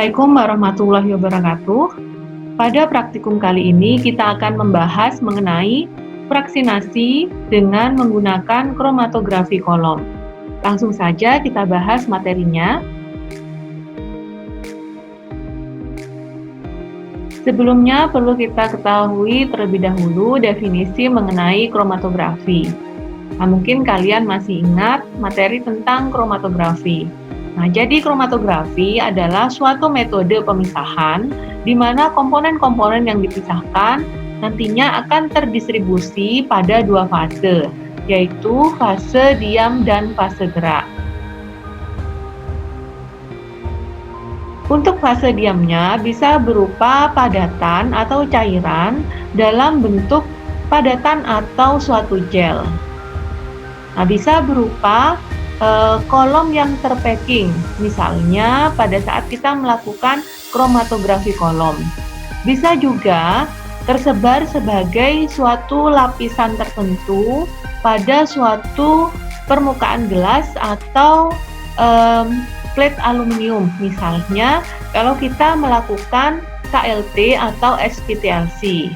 Assalamualaikum warahmatullahi wabarakatuh. Pada praktikum kali ini kita akan membahas mengenai fraksinasi dengan menggunakan kromatografi kolom. Langsung saja kita bahas materinya. Sebelumnya perlu kita ketahui terlebih dahulu definisi mengenai kromatografi. Nah, mungkin kalian masih ingat materi tentang kromatografi. Nah, jadi kromatografi adalah suatu metode pemisahan di mana komponen-komponen yang dipisahkan nantinya akan terdistribusi pada dua fase, yaitu fase diam dan fase gerak. Untuk fase diamnya bisa berupa padatan atau cairan dalam bentuk padatan atau suatu gel. Nah, bisa berupa kolom yang terpacking, misalnya pada saat kita melakukan kromatografi kolom. Bisa juga tersebar sebagai suatu lapisan tertentu pada suatu permukaan gelas atau plate aluminium, misalnya kalau kita melakukan KLT atau SPTLC.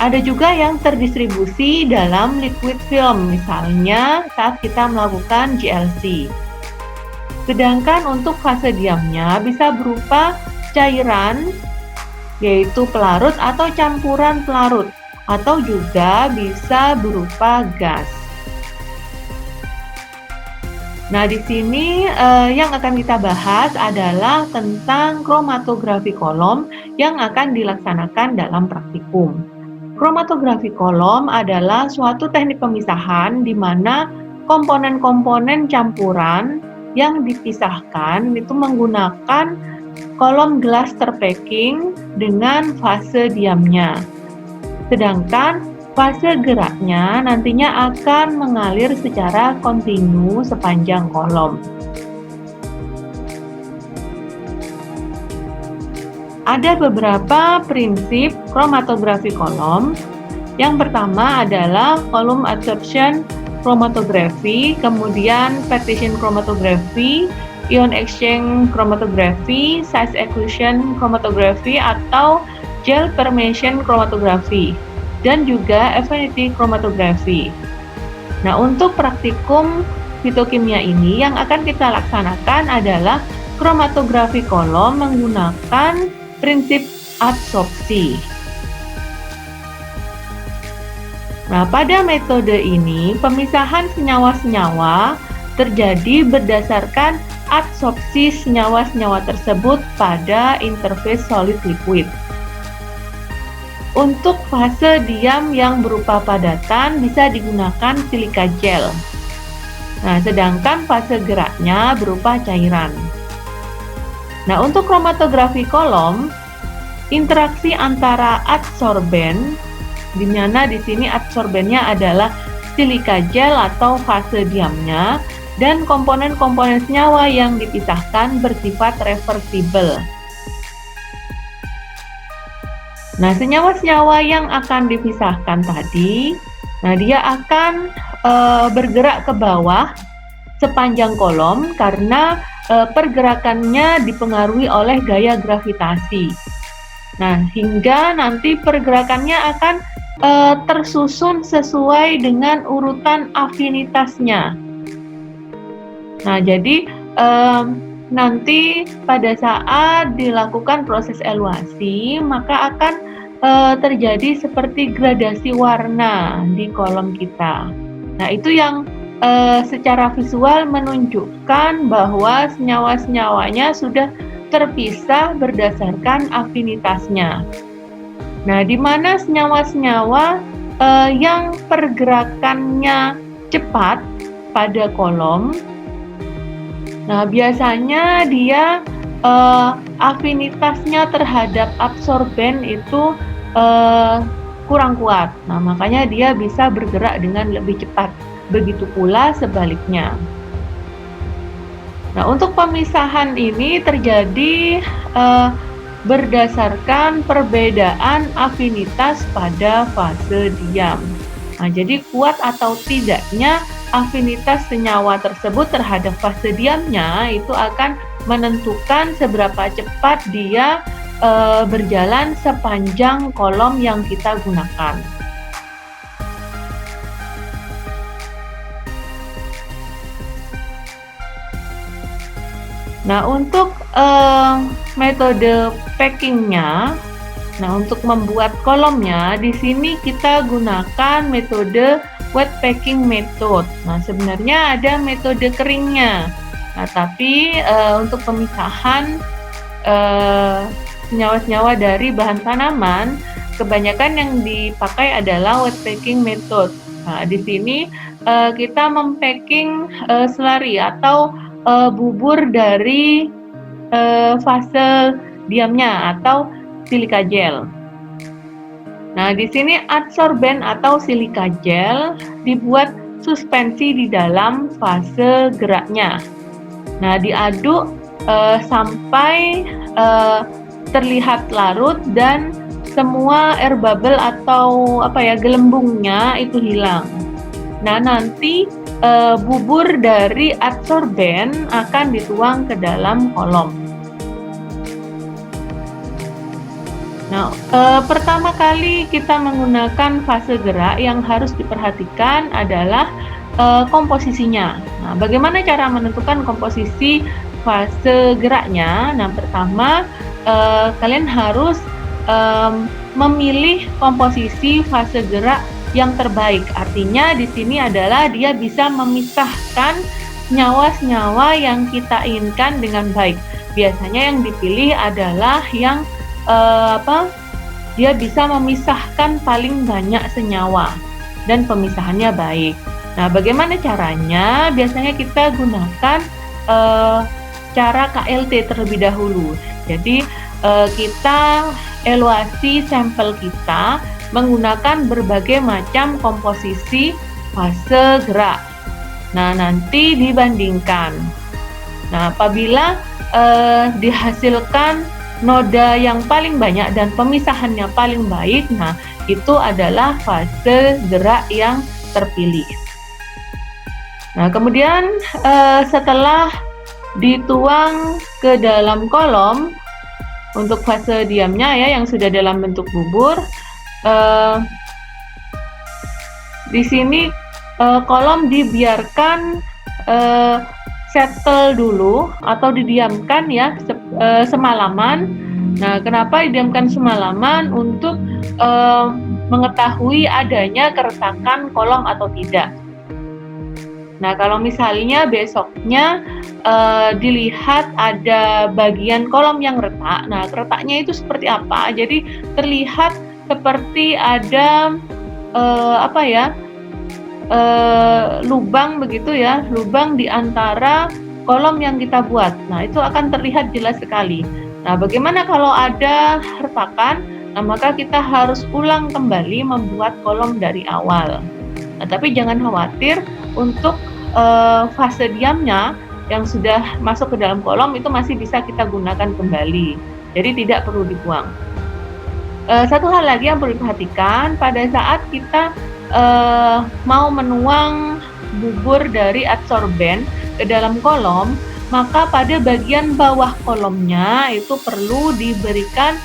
Ada juga yang terdistribusi dalam liquid film, misalnya saat kita melakukan GLC. Sedangkan untuk fase diamnya bisa berupa cairan, yaitu pelarut atau campuran pelarut, atau juga bisa berupa gas. Nah, di sini yang akan kita bahas adalah tentang kromatografi kolom yang akan dilaksanakan dalam praktikum. Kromatografi kolom adalah suatu teknik pemisahan di mana komponen-komponen campuran yang dipisahkan itu menggunakan kolom gelas terpacking dengan fase diamnya. Sedangkan fase geraknya nantinya akan mengalir secara kontinu sepanjang kolom. Ada beberapa prinsip kromatografi kolom. Yang pertama adalah column adsorption chromatography, kemudian partition chromatography, ion exchange chromatography, size exclusion chromatography atau gel permeation chromatography, dan juga affinity chromatography. Nah, untuk praktikum fitokimia ini yang akan kita laksanakan adalah kromatografi kolom menggunakan prinsip adsorpsi. Nah, pada metode ini pemisahan senyawa-senyawa terjadi berdasarkan adsorpsi senyawa-senyawa tersebut pada interface solid liquid. Untuk fase diam yang berupa padatan bisa digunakan silika gel. Nah, sedangkan fase geraknya berupa cairan. Nah, untuk kromatografi kolom, interaksi antara adsorben, di mana di sini adsorbennya adalah silika gel atau fase diamnya, dan komponen-komponen senyawa yang dipisahkan bersifat reversibel. Nah, senyawa-senyawa yang akan dipisahkan tadi, nah dia akan bergerak ke bawah sepanjang kolom karena pergerakannya dipengaruhi oleh gaya gravitasi. Nah, hingga nanti pergerakannya akan tersusun sesuai dengan urutan afinitasnya. Nah, jadi nanti pada saat dilakukan proses eluasi, maka akan terjadi seperti gradasi warna di kolom kita. Nah, itu yang secara visual menunjukkan bahwa senyawa-senyawanya sudah terpisah berdasarkan afinitasnya. Nah, di mana senyawa-senyawa yang pergerakannya cepat pada kolom, nah biasanya dia afinitasnya terhadap adsorben itu kurang kuat. Nah, makanya dia bisa bergerak dengan lebih cepat. Begitu pula sebaliknya. Nah, untuk pemisahan ini terjadi berdasarkan perbedaan afinitas pada fase diam. Nah, jadi kuat atau tidaknya afinitas senyawa tersebut terhadap fase diamnya itu akan menentukan seberapa cepat dia berjalan sepanjang kolom yang kita gunakan. Nah, untuk metode packingnya, nah untuk membuat kolomnya di sini kita gunakan metode wet packing method. Nah, sebenarnya ada metode keringnya. Nah, tapi untuk pemisahan senyawa-senyawa dari bahan tanaman, kebanyakan yang dipakai adalah wet packing method. Nah, di sini kita mempacking slurry atau bubur dari fase diamnya atau silika gel. Nah, di sini adsorben atau silika gel dibuat suspensi di dalam fase geraknya. Nah, diaduk sampai terlihat larut dan semua air bubble atau gelembungnya itu hilang. Nah, nanti bubur dari adsorben akan dituang ke dalam kolom. Nah, pertama kali kita menggunakan fase gerak yang harus diperhatikan adalah komposisinya. Nah, bagaimana cara menentukan komposisi fase geraknya? Nah, pertama kalian harus memilih komposisi fase gerak yang terbaik. Artinya di sini adalah dia bisa memisahkan senyawa-senyawa yang kita inginkan dengan baik. Biasanya yang dipilih adalah yang dia bisa memisahkan paling banyak senyawa dan pemisahannya baik. Nah, bagaimana caranya? Biasanya kita gunakan cara KLT terlebih dahulu. Jadi kita evaluasi sampel kita menggunakan berbagai macam komposisi fase gerak. Nah, nanti dibandingkan. Nah, apabila dihasilkan noda yang paling banyak dan pemisahannya paling baik, nah itu adalah fase gerak yang terpilih. Nah, kemudian setelah dituang ke dalam kolom untuk fase diamnya ya yang sudah dalam bentuk bubur, di sini kolom dibiarkan settle dulu atau didiamkan ya semalaman. Nah, kenapa didiamkan semalaman? Untuk mengetahui adanya keretakan kolom atau tidak. Nah, kalau misalnya besoknya dilihat ada bagian kolom yang retak, nah retaknya itu seperti apa? Jadi terlihat seperti ada lubang begitu ya, lubang di antara kolom yang kita buat. Nah, itu akan terlihat jelas sekali. Nah, bagaimana kalau ada retakan? Nah, maka kita harus ulang kembali membuat kolom dari awal. Nah, tapi jangan khawatir, untuk fase diamnya yang sudah masuk ke dalam kolom itu masih bisa kita gunakan kembali. Jadi tidak perlu dibuang. Satu hal lagi yang perlu diperhatikan, pada saat kita mau menuang bubur dari adsorben ke dalam kolom, maka pada bagian bawah kolomnya itu perlu diberikan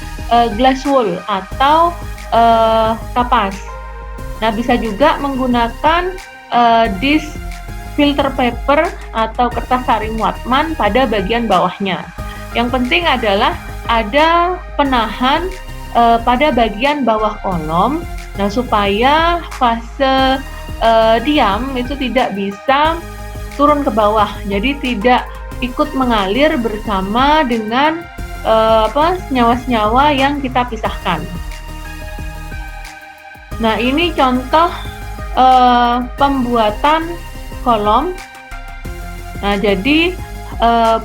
glass wool atau kapas. Nah, bisa juga menggunakan disk filter paper atau kertas saring Whatman pada bagian bawahnya. Yang penting adalah ada penahan pada bagian bawah kolom. Nah, supaya fase diam itu tidak bisa turun ke bawah, jadi tidak ikut mengalir bersama dengan senyawa-senyawa yang kita pisahkan. Nah, ini contoh pembuatan kolom. Nah, jadi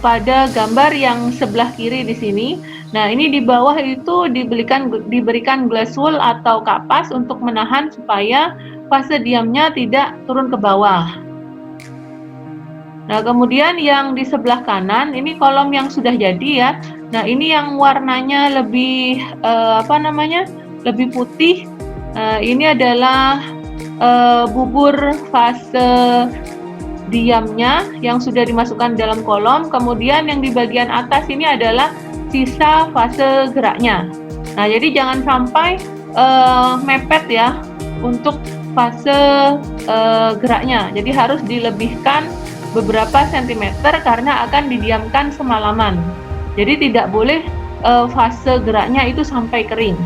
pada gambar yang sebelah kiri di sini, nah ini di bawah itu diberikan glass wool atau kapas untuk menahan supaya fase diamnya tidak turun ke bawah. Nah, kemudian yang di sebelah kanan ini kolom yang sudah jadi ya. Nah, ini yang warnanya lebih lebih putih. Ini adalah bubur fase diamnya yang sudah dimasukkan dalam kolom, kemudian yang di bagian atas ini adalah sisa fase geraknya. Nah, jadi jangan sampai mepet ya untuk fase geraknya. Jadi harus dilebihkan beberapa sentimeter karena akan didiamkan semalaman. Jadi tidak boleh fase geraknya itu sampai kering.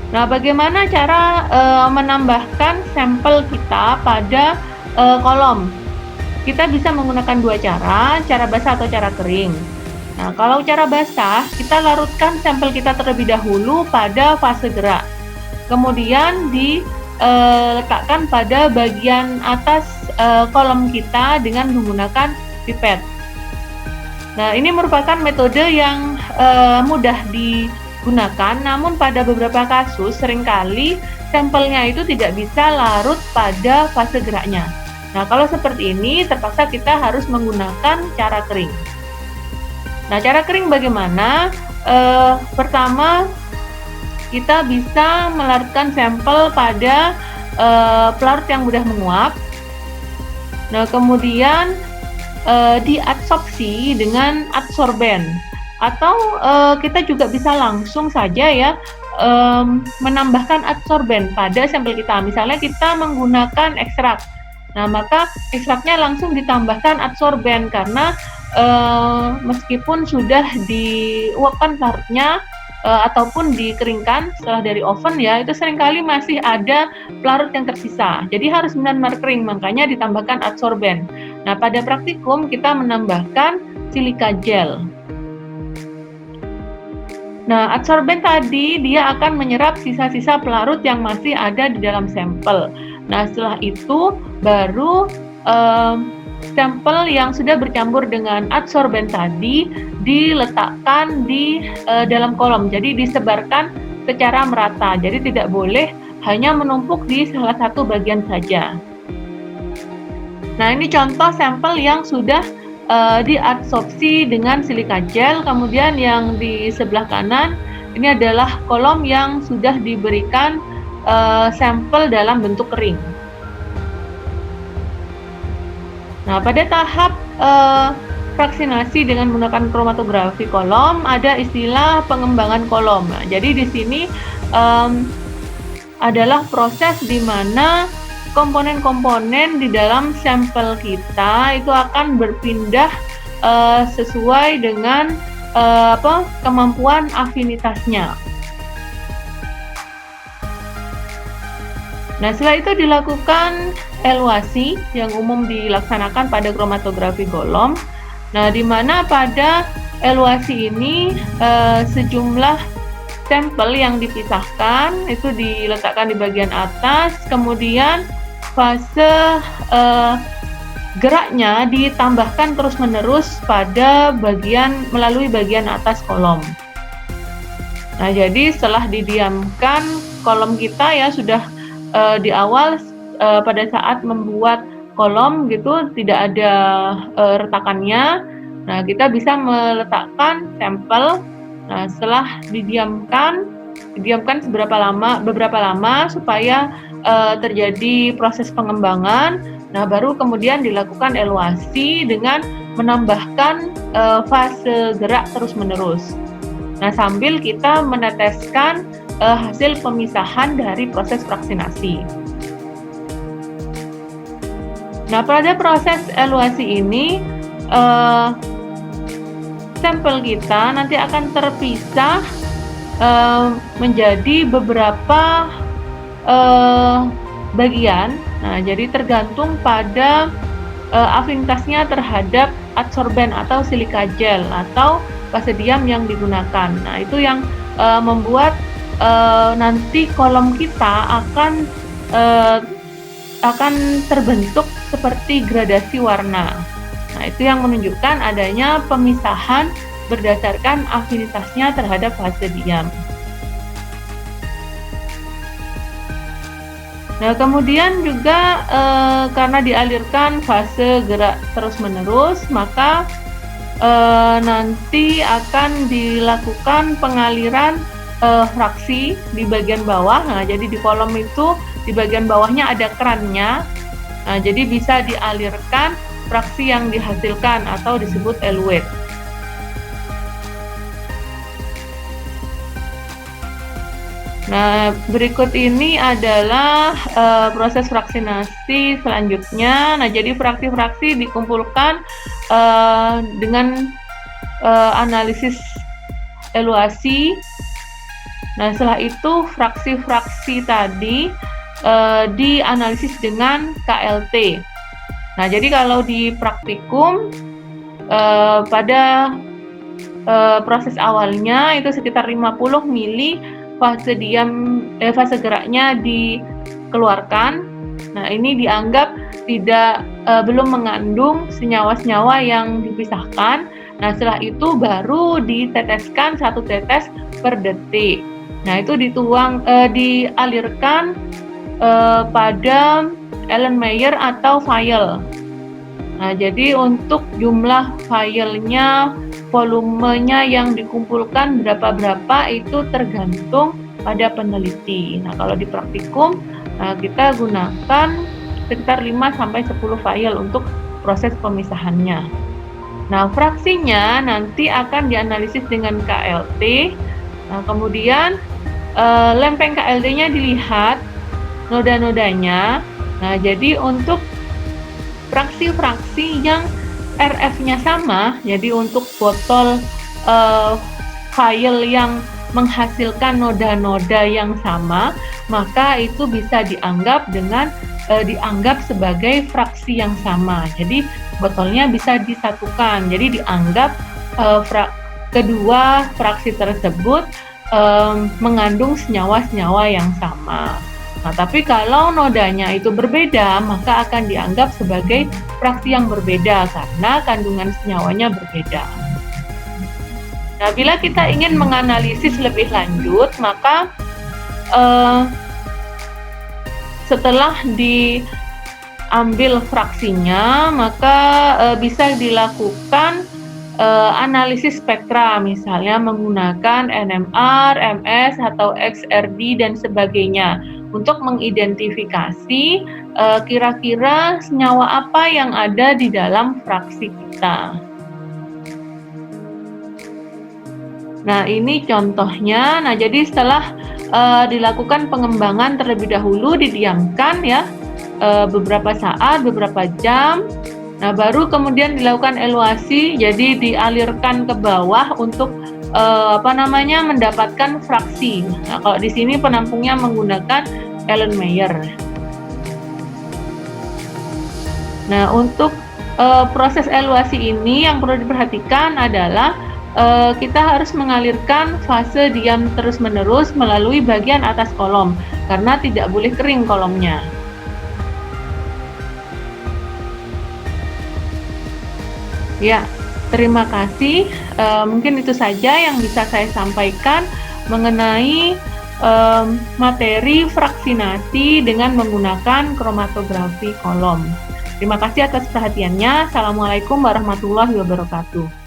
Nah, bagaimana cara menambahkan sampel kita pada kolom? Kita bisa menggunakan dua cara basah atau cara kering. Nah, kalau cara basah, kita larutkan sampel kita terlebih dahulu pada fase gerak. Kemudian diletakkan pada bagian atas kolom kita dengan menggunakan pipet. Nah, ini merupakan metode yang mudah digunakan, namun pada beberapa kasus seringkali sampelnya itu tidak bisa larut pada fase geraknya. Nah, kalau seperti ini terpaksa kita harus menggunakan cara kering. Nah, cara kering bagaimana? Pertama, kita bisa melarutkan sampel pada pelarut yang mudah menguap. Nah, kemudian diadsorpsi dengan adsorben, atau kita juga bisa langsung saja ya menambahkan adsorben pada sampel kita. Misalnya kita menggunakan ekstrak, nah maka ekstraknya langsung ditambahkan adsorben karena meskipun sudah diuapkan pelarutnya ataupun dikeringkan setelah dari oven ya, itu seringkali masih ada pelarut yang tersisa. Jadi harus benar-benar kering, makanya ditambahkan adsorben. Nah, pada praktikum kita menambahkan silika gel. Nah, adsorben tadi dia akan menyerap sisa-sisa pelarut yang masih ada di dalam sampel. Nah, setelah itu baru sampel yang sudah bercampur dengan adsorben tadi diletakkan di dalam kolom. Jadi disebarkan secara merata. Jadi tidak boleh hanya menumpuk di salah satu bagian saja. Nah, ini contoh sampel yang sudah diadsorpsi dengan silika gel. Kemudian yang di sebelah kanan ini adalah kolom yang sudah diberikan sampel dalam bentuk kering. Nah, pada tahap vaksinasi dengan menggunakan kromatografi kolom ada istilah pengembangan kolom. Nah, jadi di sini adalah proses di mana komponen-komponen di dalam sampel kita itu akan berpindah sesuai dengan kemampuan afinitasnya. Nah, setelah itu dilakukan eluasi yang umum dilaksanakan pada kromatografi kolom. Nah, di mana pada eluasi ini sejumlah sampel yang dipisahkan itu diletakkan di bagian atas, kemudian fase geraknya ditambahkan terus-menerus pada melalui bagian atas kolom. Nah, jadi setelah didiamkan kolom kita ya sudah di awal pada saat membuat kolom gitu tidak ada retakannya. Nah, kita bisa meletakkan sampel. Nah, setelah didiamkan beberapa lama supaya terjadi proses pengembangan. Nah, baru kemudian dilakukan eluasi dengan menambahkan fase gerak terus-menerus. Nah, sambil kita meneteskan hasil pemisahan dari proses vaksinasi. Nah, pada proses eluasi ini sampel kita nanti akan terpisah menjadi beberapa bagian. Nah, jadi tergantung pada afinitasnya terhadap adsorben atau silika gel atau fase diam yang digunakan. Nah, itu yang membuat nanti kolom kita akan terbentuk seperti gradasi warna. Nah, itu yang menunjukkan adanya pemisahan berdasarkan afinitasnya terhadap fase diam. Nah, kemudian juga karena dialirkan fase gerak terus-menerus, maka nanti akan dilakukan pengaliran fraksi di bagian bawah. Nah, jadi di kolom itu di bagian bawahnya ada kerannya. Nah, jadi bisa dialirkan fraksi yang dihasilkan atau disebut eluate. Nah, berikut ini adalah proses fraksinasi selanjutnya. Nah, jadi fraksi-fraksi dikumpulkan dengan analisis eluasi. Nah, setelah itu fraksi-fraksi tadi dianalisis dengan KLT. Nah, jadi kalau di praktikum pada proses awalnya itu sekitar 50 mili fase geraknya dikeluarkan. Nah, ini dianggap belum mengandung senyawa-senyawa yang dipisahkan. Nah, setelah itu baru diteteskan 1 tetes per detik. Nah, itu dialirkan pada Erlenmeyer atau vial. Nah, jadi untuk jumlah vialnya, volumenya yang dikumpulkan berapa itu tergantung pada peneliti. Nah, kalau di praktikum kita gunakan sekitar 5-10 vial untuk proses pemisahannya. Nah, fraksinya nanti akan dianalisis dengan KLT. Nah, kemudian lempeng KLT-nya dilihat noda-nodanya. Nah, jadi untuk fraksi-fraksi yang RF-nya sama, jadi untuk botol vial yang menghasilkan noda-noda yang sama, maka itu bisa dianggap sebagai fraksi yang sama. Jadi botolnya bisa disatukan. Jadi dianggap kedua fraksi tersebut mengandung senyawa-senyawa yang sama. Nah, tapi kalau nodanya itu berbeda, maka akan dianggap sebagai fraksi yang berbeda karena kandungan senyawanya berbeda. Nah, bila kita ingin menganalisis lebih lanjut, maka setelah diambil fraksinya, maka bisa dilakukan analisis spektra, misalnya menggunakan NMR, MS, atau XRD, dan sebagainya untuk mengidentifikasi kira-kira senyawa apa yang ada di dalam fraksi kita. Nah, ini contohnya. Nah, jadi setelah dilakukan pengembangan terlebih dahulu, didiamkan ya beberapa saat, beberapa jam. Nah, baru kemudian dilakukan eluasi, jadi dialirkan ke bawah untuk mendapatkan fraksi. Nah, kalau di sini penampungnya menggunakan Erlenmeyer. Nah, untuk proses eluasi ini yang perlu diperhatikan adalah kita harus mengalirkan fase diam terus-menerus melalui bagian atas kolom karena tidak boleh kering kolomnya. Ya, terima kasih. Mungkin itu saja yang bisa saya sampaikan mengenai materi fraksinasi dengan menggunakan kromatografi kolom. Terima kasih atas perhatiannya. Assalamualaikum warahmatullahi wabarakatuh.